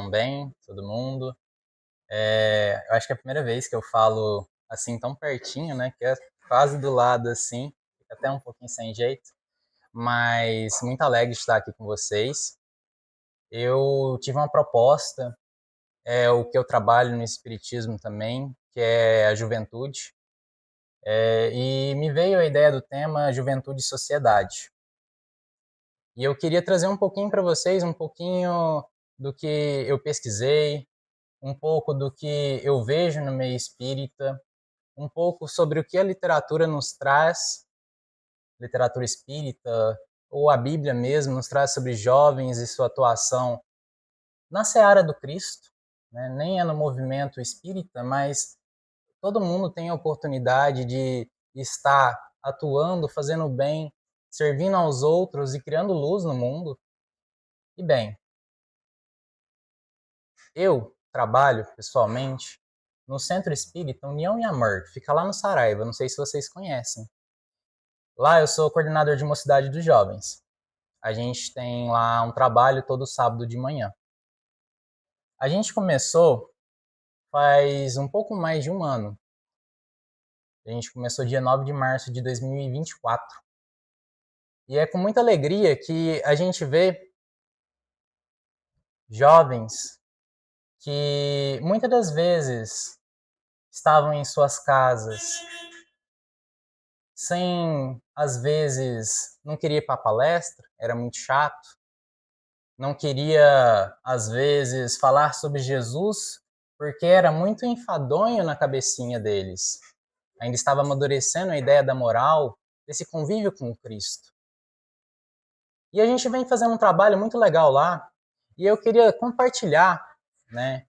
estão bem, todo mundo. Eu acho que é a primeira vez que eu falo assim tão pertinho, né? Que é quase do lado assim, fica até um pouquinho sem jeito, mas muito alegre de estar aqui com vocês. Eu tive uma proposta, o que eu trabalho no Espiritismo também, que é a juventude, e me veio a ideia do tema Juventude e Sociedade. E eu queria trazer um pouquinho para vocês, um pouquinho do que eu pesquisei, um pouco do que eu vejo no meio espírita, um pouco sobre o que a literatura nos traz, literatura espírita, ou a Bíblia mesmo, nos traz sobre jovens e sua atuação na seara do Cristo, né? Nem é no movimento espírita, mas todo mundo tem a oportunidade de estar atuando, fazendo bem, servindo aos outros e criando luz no mundo. E bem, eu trabalho pessoalmente no Centro Espírita União e Amor, que fica lá no Saraiva, não sei se vocês conhecem. Lá eu sou coordenador de Mocidade dos Jovens. A gente tem lá um trabalho todo sábado de manhã. A gente começou faz um pouco mais de um ano. A gente começou dia 9 de março de 2024. E é com muita alegria que a gente vê jovens que muitas das vezes estavam em suas casas, sem, às vezes, não queria ir para a palestra, era muito chato, não queria, às vezes, falar sobre Jesus, porque era muito enfadonho na cabecinha deles. Ainda estava amadurecendo a ideia da moral, desse convívio com o Cristo. E a gente vem fazendo um trabalho muito legal lá, e eu queria compartilhar, né?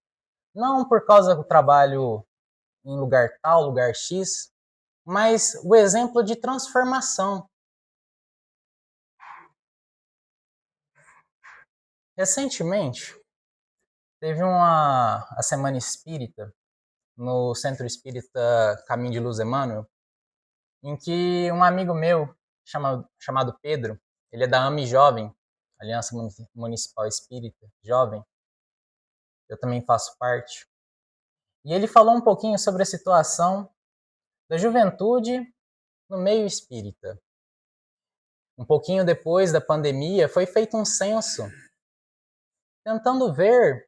Não por causa do trabalho em lugar tal, lugar X, mas o exemplo de transformação. Recentemente, teve a Semana Espírita no Centro Espírita Caminho de Luz Emmanuel, em que um amigo meu, chamado Pedro, ele é da AMI Jovem, Aliança Municipal Espírita Jovem, eu também faço parte, e ele falou um pouquinho sobre a situação da juventude no meio espírita. Um pouquinho depois da pandemia, foi feito um censo, tentando ver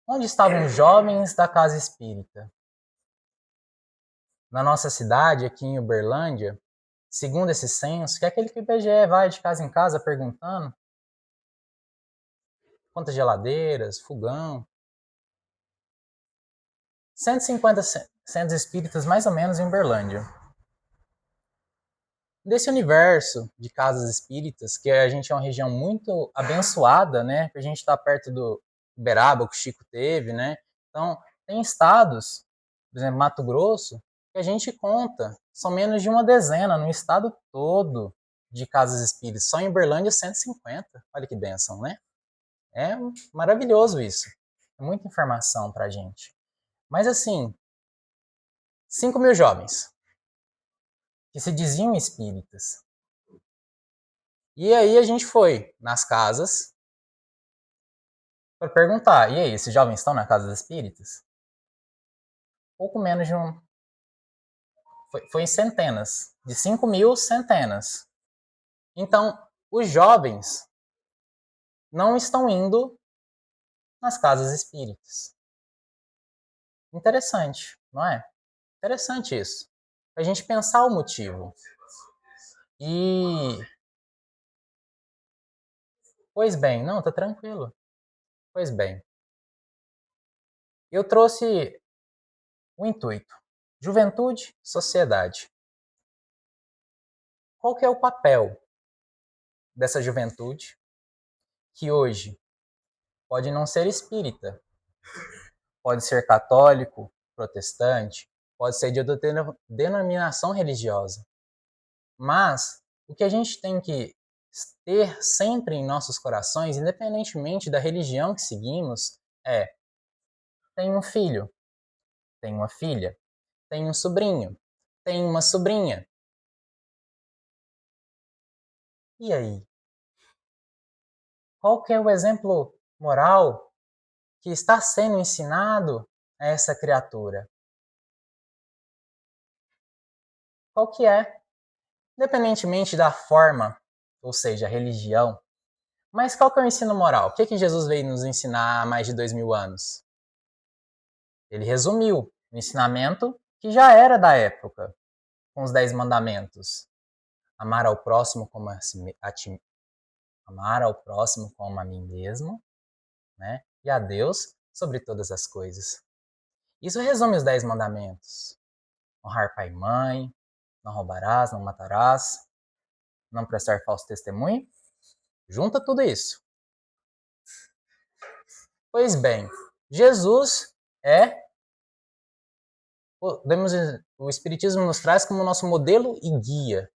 onde estavam os jovens da casa espírita. Na nossa cidade, aqui em Uberlândia, segundo esse censo, que é aquele que o IBGE vai de casa em casa perguntando quantas geladeiras, fogão, 150 centros espíritas mais ou menos em Uberlândia. Desse universo de casas espíritas, que a gente é uma região muito abençoada, né? A gente está perto do Uberaba, que o Chico teve, né? Então, tem estados, por exemplo, Mato Grosso, que a gente conta, são menos de uma dezena no estado todo de casas espíritas. Só em Uberlândia, 150. Olha que bênção, né? É maravilhoso isso. É muita informação pra gente. Mas assim, 5.000 jovens que se diziam espíritas. E aí a gente foi nas casas para perguntar, e aí, esses jovens estão na casa das espíritas? Pouco menos de um... Foi em centenas. De 5.000, centenas. Então, os jovens não estão indo nas casas espíritas. Interessante, não é? Interessante isso. Pra gente pensar o motivo. E... Pois bem, não, tá tranquilo. Pois bem, eu trouxe o intuito. Juventude, sociedade. Qual que é o papel dessa juventude que hoje pode não ser espírita, pode ser católico, protestante, pode ser de outra denominação religiosa. Mas o que a gente tem que ter sempre em nossos corações, independentemente da religião que seguimos, é: tem um filho, tem uma filha, tem um sobrinho, tem uma sobrinha. E aí? Qual que é o exemplo moral que está sendo ensinado a essa criatura? Qual que é? Independentemente da forma, ou seja, a religião, mas qual que é o ensino moral? O que Jesus veio nos ensinar há mais de 2000 anos? Ele resumiu o ensinamento que já era da época, com os 10 mandamentos. Amar ao próximo como amar ao próximo como a mim mesmo, né? E a Deus sobre todas as coisas. Isso resume os 10 mandamentos. Honrar pai e mãe, não roubarás, não matarás, não prestar falso testemunho. Junta tudo isso. Pois bem, Jesus o Espiritismo nos traz como nosso modelo e guia,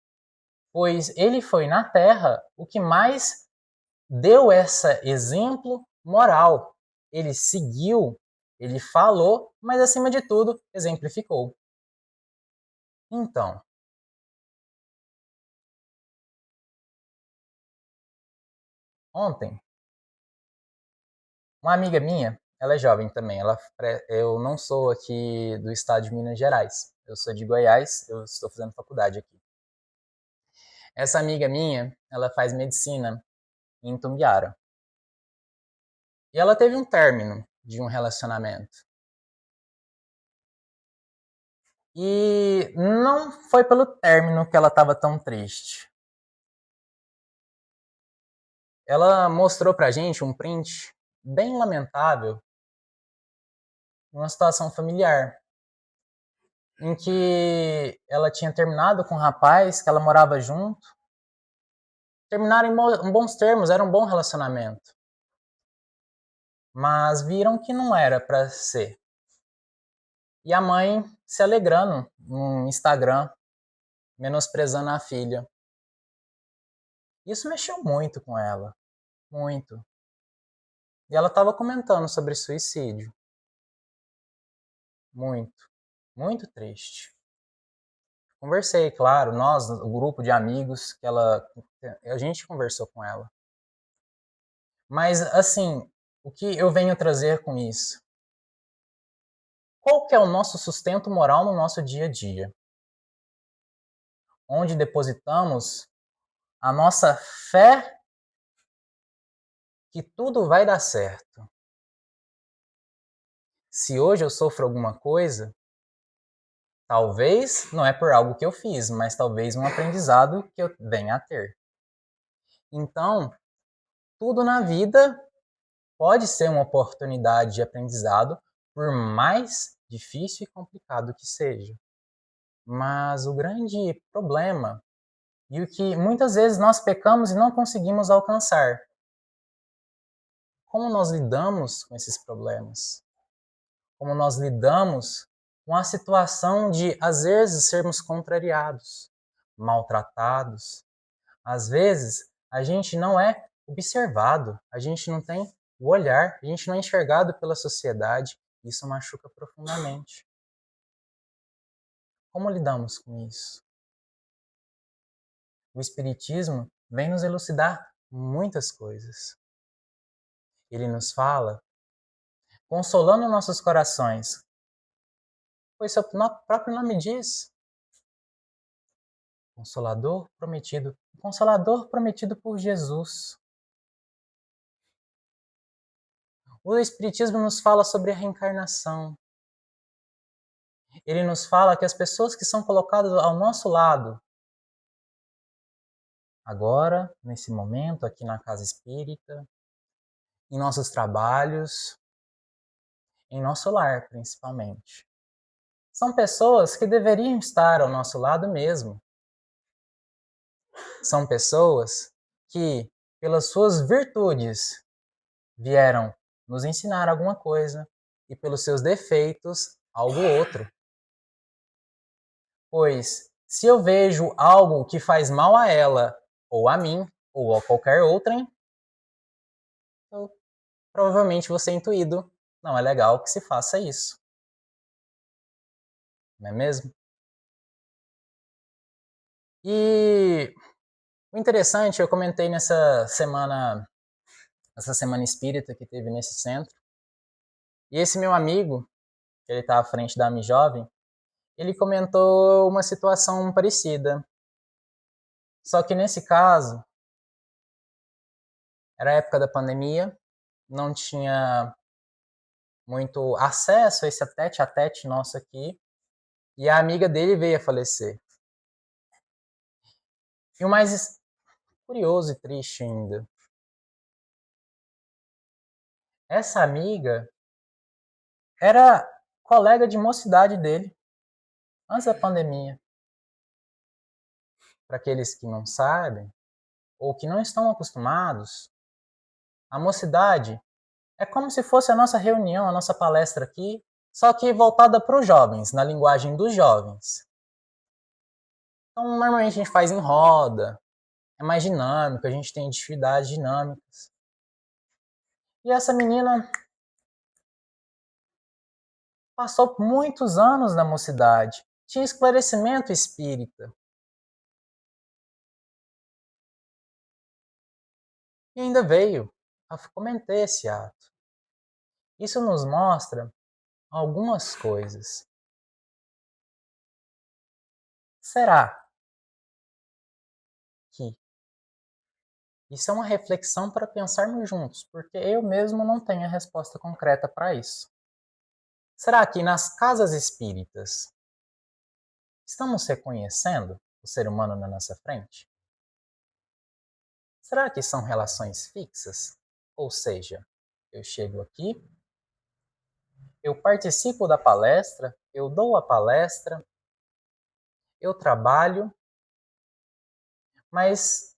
pois ele foi na Terra o que mais deu esse exemplo moral. Ele seguiu, ele falou, mas acima de tudo, exemplificou. Então, ontem, uma amiga minha, ela é jovem também, eu não sou aqui do estado de Minas Gerais, eu sou de Goiás, eu estou fazendo faculdade aqui. Essa amiga minha, ela faz medicina em Itumbiara. E ela teve um término de um relacionamento. E não foi pelo término que ela estava tão triste. Ela mostrou pra gente um print bem lamentável, uma situação familiar, em que ela tinha terminado com um rapaz que ela morava junto, terminaram em bons termos, era um bom relacionamento, mas viram que não era para ser. E a mãe se alegrando no Instagram, menosprezando a filha. Isso mexeu muito com ela, muito. E ela estava comentando sobre suicídio. Muito, muito triste. Conversei, claro, nós, o grupo de amigos, a gente conversou com ela. Mas, assim, o que eu venho trazer com isso? Qual que é o nosso sustento moral no nosso dia a dia? Onde depositamos a nossa fé que tudo vai dar certo. Se hoje eu sofro alguma coisa, talvez não é por algo que eu fiz, mas talvez um aprendizado que eu venha a ter. Então, tudo na vida pode ser uma oportunidade de aprendizado, por mais difícil e complicado que seja. Mas o grande problema, e o que muitas vezes nós pecamos e não conseguimos alcançar, como nós lidamos com esses problemas? Como nós lidamos com a situação de, às vezes, sermos contrariados, maltratados. Às vezes, a gente não é observado, a gente não tem o olhar, a gente não é enxergado pela sociedade. Isso machuca profundamente. Como lidamos com isso? O Espiritismo vem nos elucidar muitas coisas. Ele nos fala, consolando nossos corações, pois seu próprio nome diz, Consolador prometido por Jesus. O Espiritismo nos fala sobre a reencarnação. Ele nos fala que as pessoas que são colocadas ao nosso lado, agora, nesse momento, aqui na casa espírita, em nossos trabalhos, em nosso lar, principalmente, são pessoas que deveriam estar ao nosso lado mesmo. São pessoas que, pelas suas virtudes, vieram nos ensinar alguma coisa e pelos seus defeitos, algo outro. Pois, se eu vejo algo que faz mal a ela, ou a mim, ou a qualquer outrem, eu provavelmente vou ser intuído. Não é legal que se faça isso. Não é mesmo? E o interessante, eu comentei nessa semana essa semana espírita que teve nesse centro. E esse meu amigo, que ele está à frente da AMI Jovem, ele comentou uma situação parecida. Só que nesse caso, era a época da pandemia, não tinha muito acesso a esse tete-a-tete nosso aqui, e a amiga dele veio a falecer. E o mais curioso e triste ainda, essa amiga era colega de mocidade dele, antes da pandemia. Para aqueles que não sabem, ou que não estão acostumados, a mocidade é como se fosse a nossa reunião, a nossa palestra aqui, só que voltada para os jovens, na linguagem dos jovens. Então, normalmente a gente faz em roda, é mais dinâmico, a gente tem atividades dinâmicas. E essa menina passou muitos anos na mocidade, tinha esclarecimento espírita. E ainda veio a cometer esse ato. Isso nos mostra algumas coisas. Será que isso é uma reflexão para pensarmos juntos, porque eu mesmo não tenho a resposta concreta para isso. Será que nas casas espíritas estamos reconhecendo o ser humano na nossa frente? Será que são relações fixas? Ou seja, eu chego aqui, eu participo da palestra, eu dou a palestra, eu trabalho, mas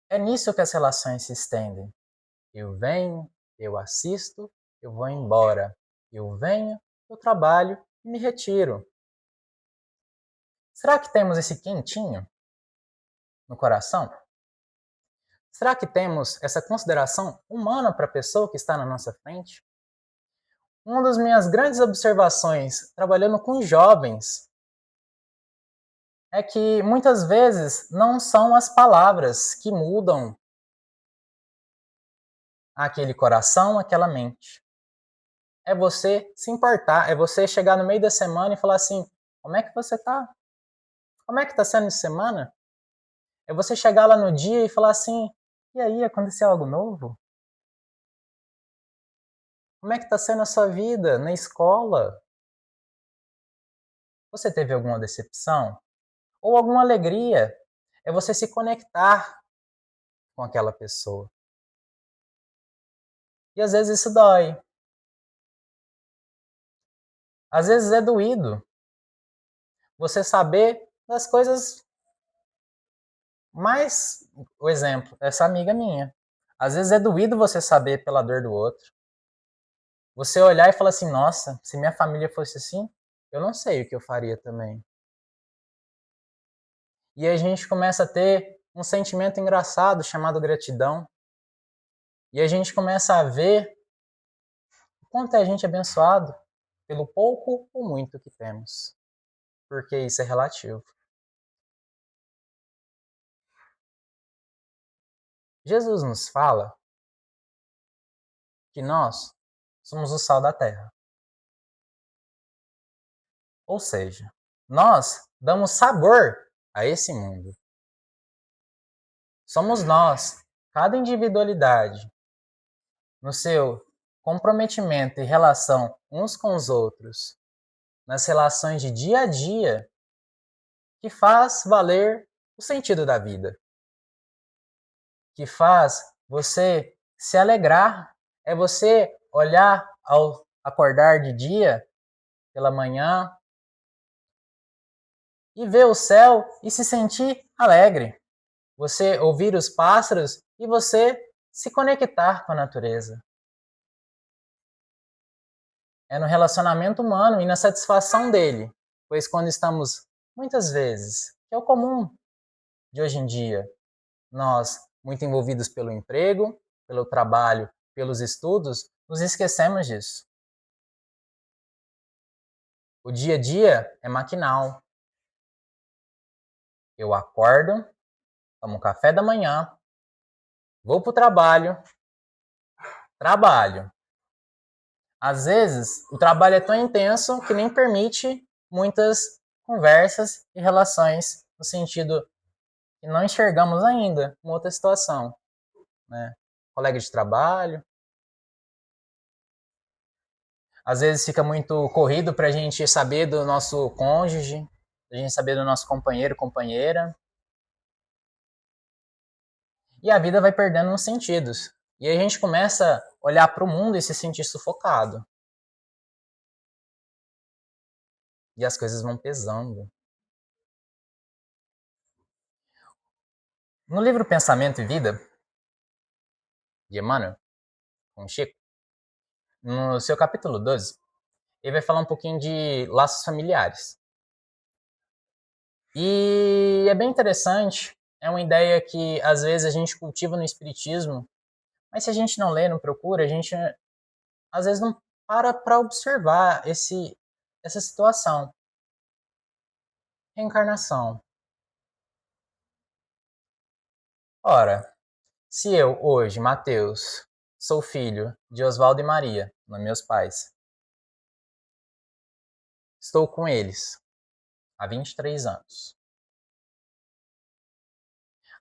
é nisso que as relações se estendem. Eu venho, eu assisto, eu vou embora. Eu venho, eu trabalho e me retiro. Será que temos esse quentinho no coração? Será que temos essa consideração humana para a pessoa que está na nossa frente? Uma das minhas grandes observações trabalhando com jovens é que muitas vezes não são as palavras que mudam aquele coração, aquela mente. É você se importar, é você chegar no meio da semana e falar assim: como é que você está? Como é que está sendo essa semana? É você chegar lá no dia e falar assim: e aí, aconteceu algo novo? Como é que está sendo a sua vida na escola? Você teve alguma decepção? Ou alguma alegria? É você se conectar com aquela pessoa. E às vezes isso dói. Às vezes é doído. Você saber das coisas mais... O exemplo, essa amiga minha. Às vezes é doído você saber pela dor do outro. Você olhar e falar assim: nossa, se minha família fosse assim, eu não sei o que eu faria também. E a gente começa a ter um sentimento engraçado chamado gratidão. E a gente começa a ver o quanto é a gente abençoado pelo pouco ou muito que temos. Porque isso é relativo. Jesus nos fala que nós somos o sal da terra. Ou seja, nós damos sabor a esse mundo. Somos nós, cada individualidade, no seu comprometimento e relação uns com os outros, nas relações de dia a dia, que faz valer o sentido da vida, que faz você se alegrar, é você olhar ao acordar de dia, pela manhã, e ver o céu e se sentir alegre. Você ouvir os pássaros e você se conectar com a natureza. É no relacionamento humano e na satisfação dele, pois quando estamos, muitas vezes, que é o comum de hoje em dia, nós, muito envolvidos pelo emprego, pelo trabalho, pelos estudos, nos esquecemos disso. O dia a dia é maquinal. Eu acordo, tomo café da manhã, vou para o trabalho, Trabalho. Às vezes, o trabalho é tão intenso que nem permite muitas conversas e relações no sentido que não enxergamos ainda uma outra situação, né? Colega de trabalho. Às vezes fica muito corrido para a gente saber do nosso cônjuge, a gente saber do nosso companheiro, companheira. E a vida vai perdendo os sentidos. E aí a gente começa a olhar para o mundo e se sentir sufocado. E as coisas vão pesando. No livro Pensamento e Vida, de Emmanuel, com Chico, no seu capítulo 12, ele vai falar um pouquinho de laços familiares. E é bem interessante, é uma ideia que às vezes a gente cultiva no espiritismo, mas se a gente não lê, não procura, a gente às vezes não para observar essa situação. Reencarnação. Ora, se eu hoje, Mateus, sou filho de Oswaldo e Maria, meus pais, estou com eles há 23 anos.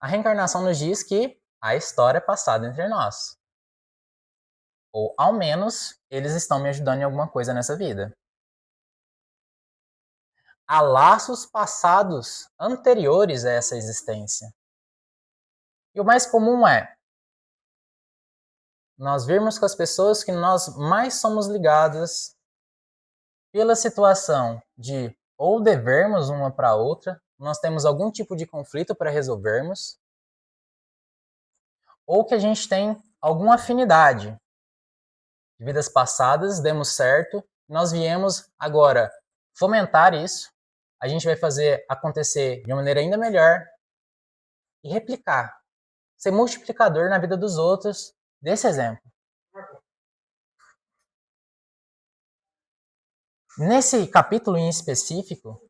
A reencarnação nos diz que a história é passada entre nós. Ou, ao menos, eles estão me ajudando em alguma coisa nessa vida. Há laços passados anteriores a essa existência. E o mais comum é nós vermos com as pessoas que nós mais somos ligadas pela situação de ou devermos uma para outra, nós temos algum tipo de conflito para resolvermos, ou que a gente tem alguma afinidade de vidas passadas, demos certo, nós viemos agora fomentar isso, a gente vai fazer acontecer de uma maneira ainda melhor e replicar, ser multiplicador na vida dos outros desse exemplo. Nesse capítulo em específico,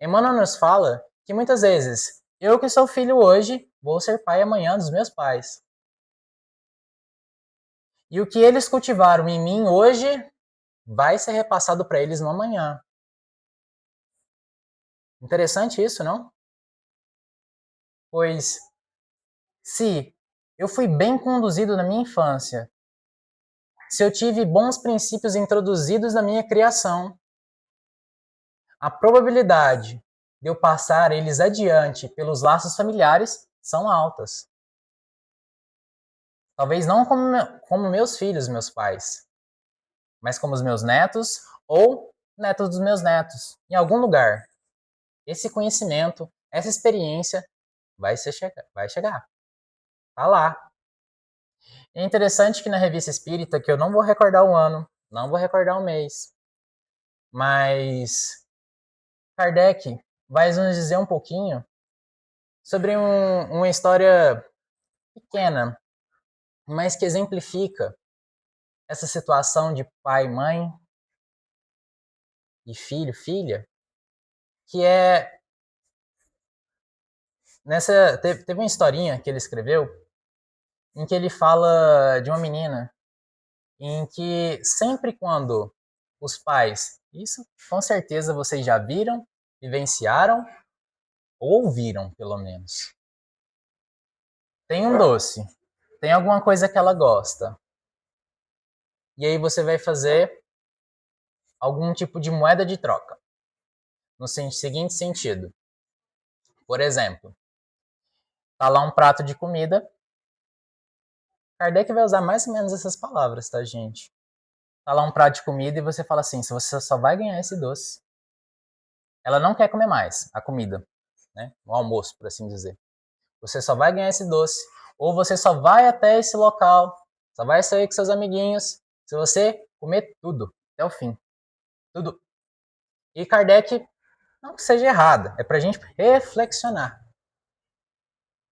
Emmanuel nos fala que muitas vezes, eu que sou filho hoje, vou ser pai amanhã dos meus pais. E o que eles cultivaram em mim hoje vai ser repassado para eles no amanhã. Interessante isso, não? Pois, se eu fui bem conduzido na minha infância, se eu tive bons princípios introduzidos na minha criação, a probabilidade de eu passar eles adiante pelos laços familiares são altas. Talvez não como meus filhos, meus pais, mas como os meus netos ou netos dos meus netos. Em algum lugar, esse conhecimento, essa experiência vai chegar. Tá lá. É interessante que na Revista Espírita, que eu não vou recordar o ano, não vou recordar o mês, mas Kardec vai nos dizer um pouquinho sobre uma história pequena, mas que exemplifica essa situação de pai, mãe e filho, filha, que é teve uma historinha que ele escreveu em que ele fala de uma menina em que sempre quando os pais, isso com certeza vocês já viram, vivenciaram ou ouviram pelo menos. Tem um doce, tem alguma coisa que ela gosta. E aí você vai fazer algum tipo de moeda de troca. No seguinte sentido. Por exemplo, tá lá um prato de comida. Kardec vai usar mais ou menos essas palavras, tá, gente? Tá lá um prato de comida e você fala assim, se você só vai ganhar esse doce. Ela não quer comer mais a comida, né? O almoço, por assim dizer. Você só vai ganhar esse doce. Ou você só vai até esse local, só vai sair com seus amiguinhos, se você comer tudo, até o fim. Tudo. E Kardec, não que seja errado, é pra gente reflexionar.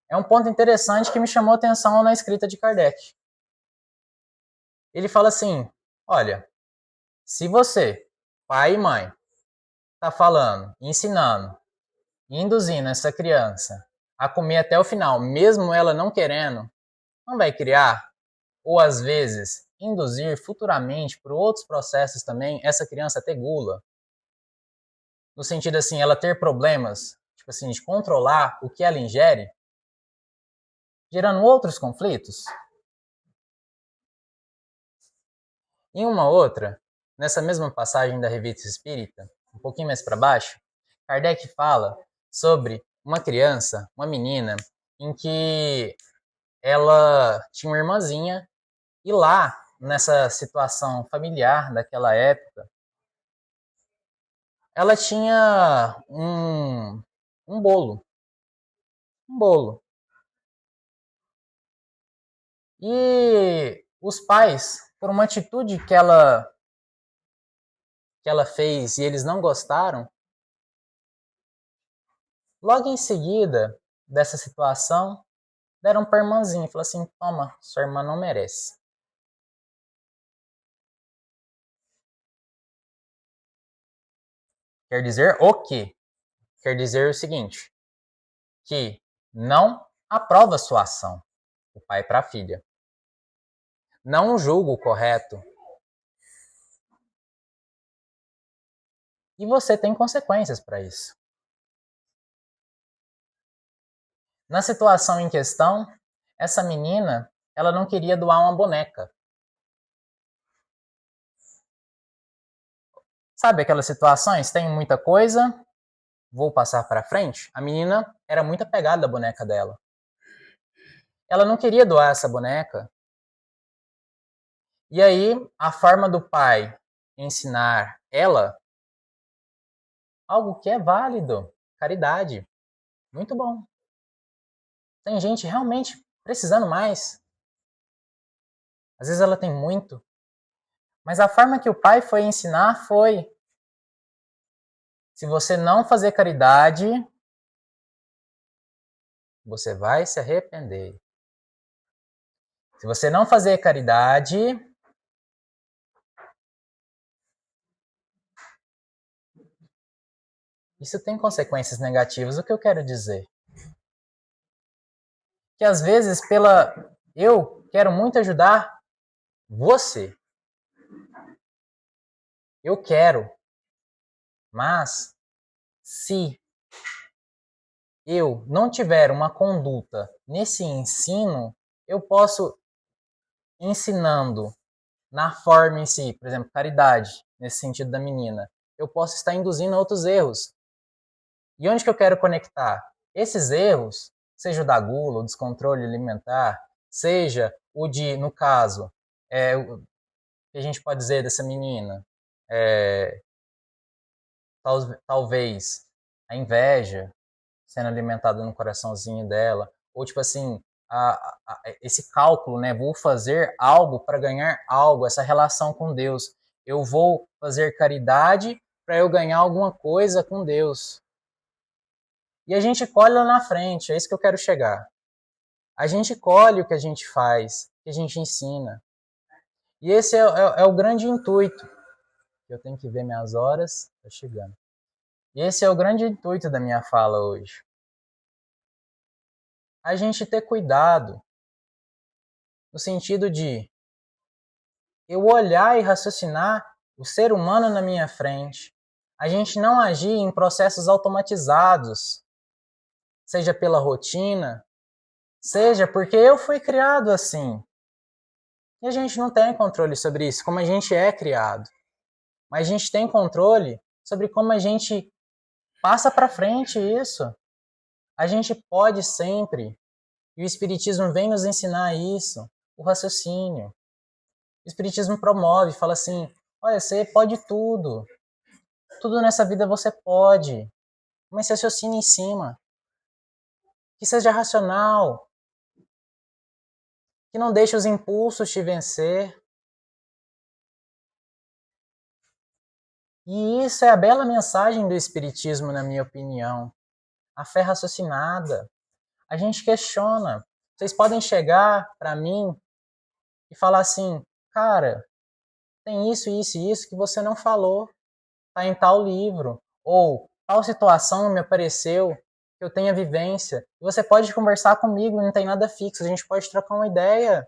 É um ponto interessante que me chamou a atenção na escrita de Kardec. Ele fala assim, olha, se você, pai e mãe, tá falando, ensinando, induzindo essa criança a comer até o final, mesmo ela não querendo, não vai criar ou às vezes induzir futuramente por outros processos também essa criança a ter gula. No sentido assim, ela ter problemas, tipo assim, de controlar o que ela ingere, gerando outros conflitos. Em uma outra, nessa mesma passagem da Revista Espírita, um pouquinho mais para baixo, Kardec fala sobre uma criança, uma menina, em que ela tinha uma irmãzinha e lá, nessa situação familiar daquela época, ela tinha um bolo. Um bolo. E os pais, por uma atitude que ela fez e eles não gostaram, logo em seguida dessa situação, deram para a irmãzinha e falaram assim: toma, sua irmã não merece. Quer dizer o quê? Quer dizer o seguinte, que não aprova sua ação, o pai para a filha. Não julga o correto. E você tem consequências para isso. Na situação em questão, essa menina, ela não queria doar uma boneca. Sabe aquelas situações? Tenho muita coisa, vou passar para frente? A menina era muito apegada à boneca dela. Ela não queria doar essa boneca. E aí, a forma do pai ensinar ela algo que é válido, caridade. Muito bom. Tem gente realmente precisando mais. Às vezes ela tem muito. Mas a forma que o pai foi ensinar foi: se você não fazer caridade, você vai se arrepender. Se você não fazer caridade, isso tem consequências negativas. O que eu quero dizer? Que às vezes eu quero muito ajudar você. Eu quero. Mas se eu não tiver uma conduta nesse ensino, eu posso ensinando na forma em si, por exemplo, caridade, nesse sentido da menina, eu posso estar induzindo a outros erros. E onde que eu quero conectar? Esses erros, seja o da gula, o descontrole alimentar, seja o de, no caso, o que a gente pode dizer dessa menina, é, talvez a inveja sendo alimentada no coraçãozinho dela, ou tipo assim, esse cálculo, né? Vou fazer algo para ganhar algo, essa relação com Deus. Eu vou fazer caridade para eu ganhar alguma coisa com Deus. E a gente colhe lá na frente, é isso que eu quero chegar. A gente colhe o que a gente faz, o que a gente ensina. E esse é o grande intuito. Eu tenho que ver minhas horas, tá chegando. E esse é o grande intuito da minha fala hoje. A gente ter cuidado, no sentido de eu olhar e raciocinar o ser humano na minha frente. A gente não agir em processos automatizados, seja pela rotina, seja porque eu fui criado assim. E a gente não tem controle sobre isso, como a gente é criado. Mas a gente tem controle sobre como a gente passa para frente isso. A gente pode sempre, e o Espiritismo vem nos ensinar isso, o raciocínio. O Espiritismo promove, fala assim: olha, você pode tudo. Tudo nessa vida você pode. Mas raciocine em cima. Que seja racional. Que não deixe os impulsos te vencer. E isso é a bela mensagem do Espiritismo, na minha opinião. A fé raciocinada. A gente questiona. Vocês podem chegar para mim e falar assim: cara, tem isso, isso e isso que você não falou. Está em tal livro. Ou tal situação me apareceu, que eu tenha vivência. Você pode conversar comigo, não tem nada fixo, a gente pode trocar uma ideia.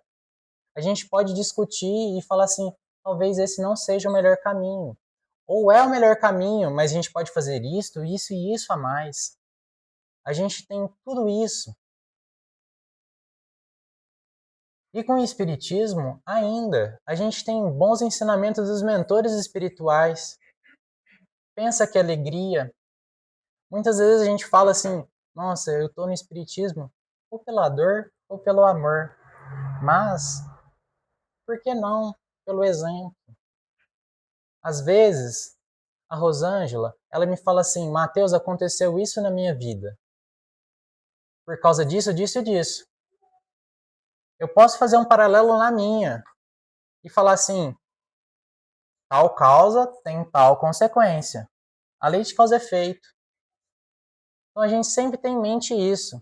A gente pode discutir e falar assim, talvez esse não seja o melhor caminho. Ou é o melhor caminho, mas a gente pode fazer isto, isso e isso a mais. A gente tem tudo isso. E com o Espiritismo, ainda, a gente tem bons ensinamentos dos mentores espirituais. Pensa que alegria. Muitas vezes a gente fala assim, nossa, eu estou no Espiritismo ou pela dor ou pelo amor. Mas, por que não pelo exemplo? Às vezes, a Rosângela, ela me fala assim, Mateus, aconteceu isso na minha vida. Por causa disso, disso e disso. Eu posso fazer um paralelo na minha e falar assim, tal causa tem tal consequência. A lei de causa e efeito. Então a gente sempre tem em mente isso.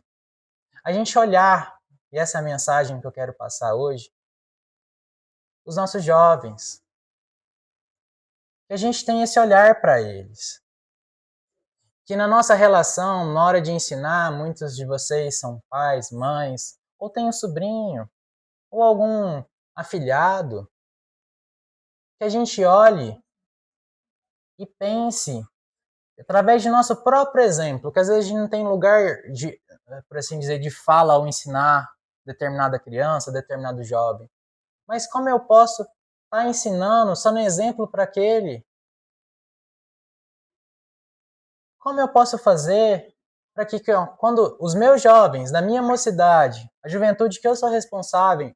A gente olhar, e essa é a mensagem que eu quero passar hoje, os nossos jovens. Que a gente tem esse olhar para eles. Que na nossa relação, na hora de ensinar, muitos de vocês são pais, mães, ou tem um sobrinho, ou algum afilhado, que a gente olhe e pense, através de nosso próprio exemplo, que às vezes a gente não tem lugar de, por assim dizer, de fala ao ensinar determinada criança, determinado jovem. Mas como eu posso estar ensinando, sendo exemplo para aquele? Como eu posso fazer para que quando os meus jovens, da minha mocidade, a juventude que eu sou responsável,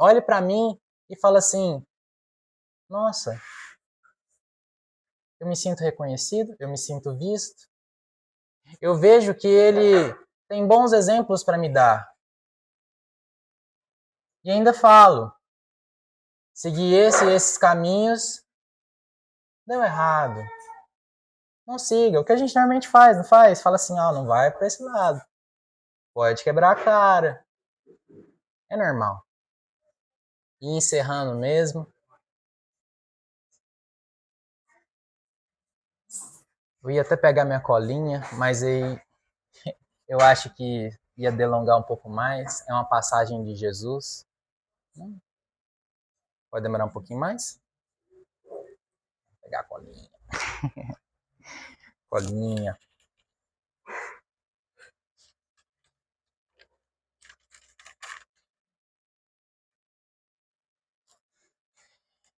olhe para mim e fale assim, nossa, eu me sinto reconhecido, eu me sinto visto, eu vejo que ele tem bons exemplos para me dar. E ainda falo, seguir esses caminhos deu errado. Não siga. O que a gente normalmente faz, não faz? Fala assim, não vai para esse lado. Pode quebrar a cara. É normal. E encerrando mesmo, eu ia até pegar minha colinha, mas aí eu acho que ia delongar um pouco mais. É uma passagem de Jesus. Pode demorar um pouquinho mais? Vou pegar a colinha. Colinha.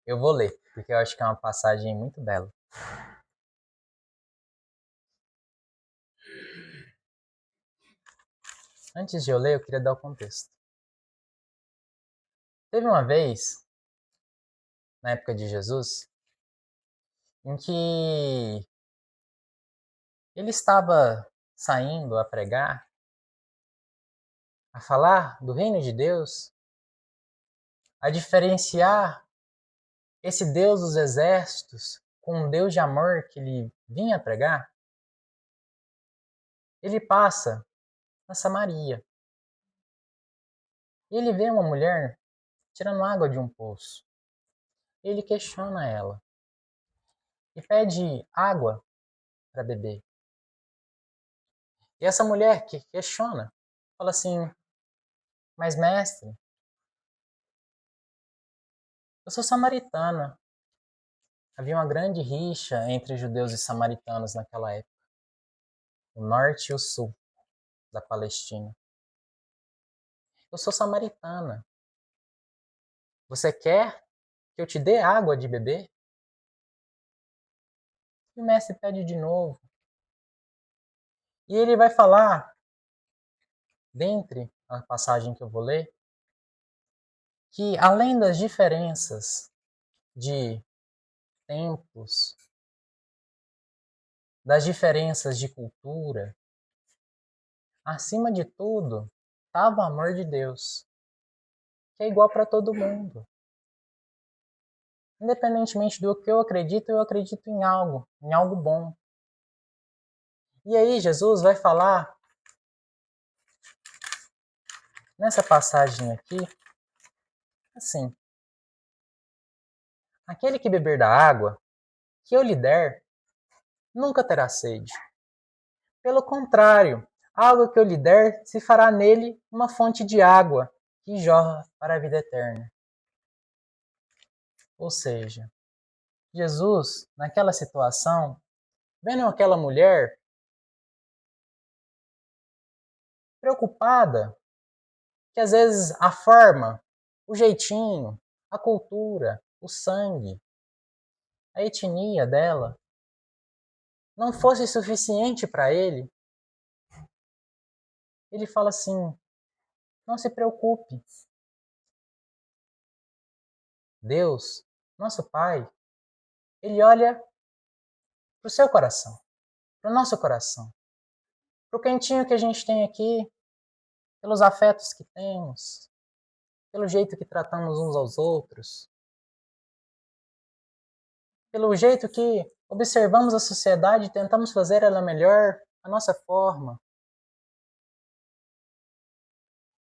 Eu vou ler, porque eu acho que é uma passagem muito bela. Antes de eu ler, eu queria dar o contexto. Teve uma vez, na época de Jesus, em que ele estava saindo a pregar, a falar do reino de Deus, a diferenciar esse Deus dos exércitos com um Deus de amor que ele vinha pregar. Ele passa na Samaria. E ele vê uma mulher tirando água de um poço. Ele questiona ela e pede água para beber. E essa mulher que questiona, fala assim, mas mestre, eu sou samaritana. Havia uma grande rixa entre judeus e samaritanos naquela época. O norte e o sul da Palestina. Eu sou samaritana. Você quer que eu te dê água de beber? E o mestre pede de novo. E ele vai falar, dentre a passagem que eu vou ler, que além das diferenças de tempos, das diferenças de cultura, acima de tudo, estava o amor de Deus, que é igual para todo mundo. Independentemente do que eu acredito em algo bom. E aí Jesus vai falar, nessa passagem aqui, assim, aquele que beber da água que eu lhe der, nunca terá sede. Pelo contrário, a água que eu lhe der se fará nele uma fonte de água, que jorra para a vida eterna. Ou seja, Jesus, naquela situação, vendo aquela mulher preocupada, que às vezes a forma, o jeitinho, a cultura, o sangue, a etnia dela não fosse suficiente para ele, ele fala assim: não se preocupe. Deus, nosso Pai, ele olha para o seu coração, para o nosso coração, para o quentinho que a gente tem aqui, pelos afetos que temos, pelo jeito que tratamos uns aos outros, pelo jeito que observamos a sociedade e tentamos fazer ela melhor, a nossa forma.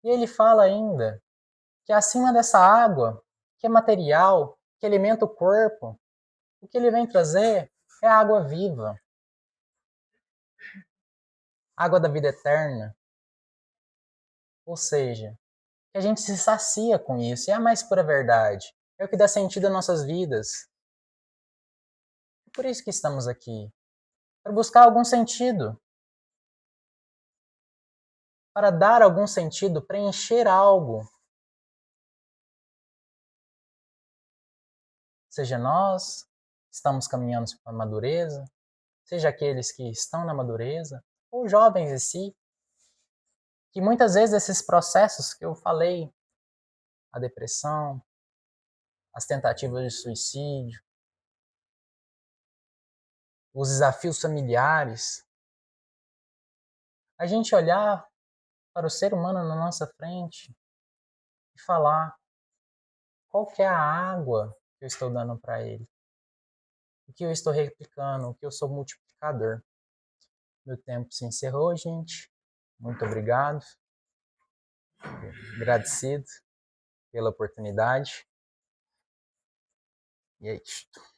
E ele fala ainda que acima dessa água, que é material, que alimenta o corpo, o que ele vem trazer é a água viva, água da vida eterna. Ou seja, que a gente se sacia com isso, e é a mais pura verdade. É o que dá sentido às nossas vidas. É por isso que estamos aqui, para buscar algum sentido, para dar algum sentido, preencher algo. Seja nós que estamos caminhando para a madureza, seja aqueles que estão na madureza, ou jovens em si, que muitas vezes esses processos que eu falei, a depressão, as tentativas de suicídio, os desafios familiares, a gente olhar para o ser humano na nossa frente e falar qual que é a água que eu estou dando para ele, o que eu estou replicando, o que eu sou multiplicador. Meu tempo se encerrou, gente. Muito obrigado. Agradecido pela oportunidade. E é isto.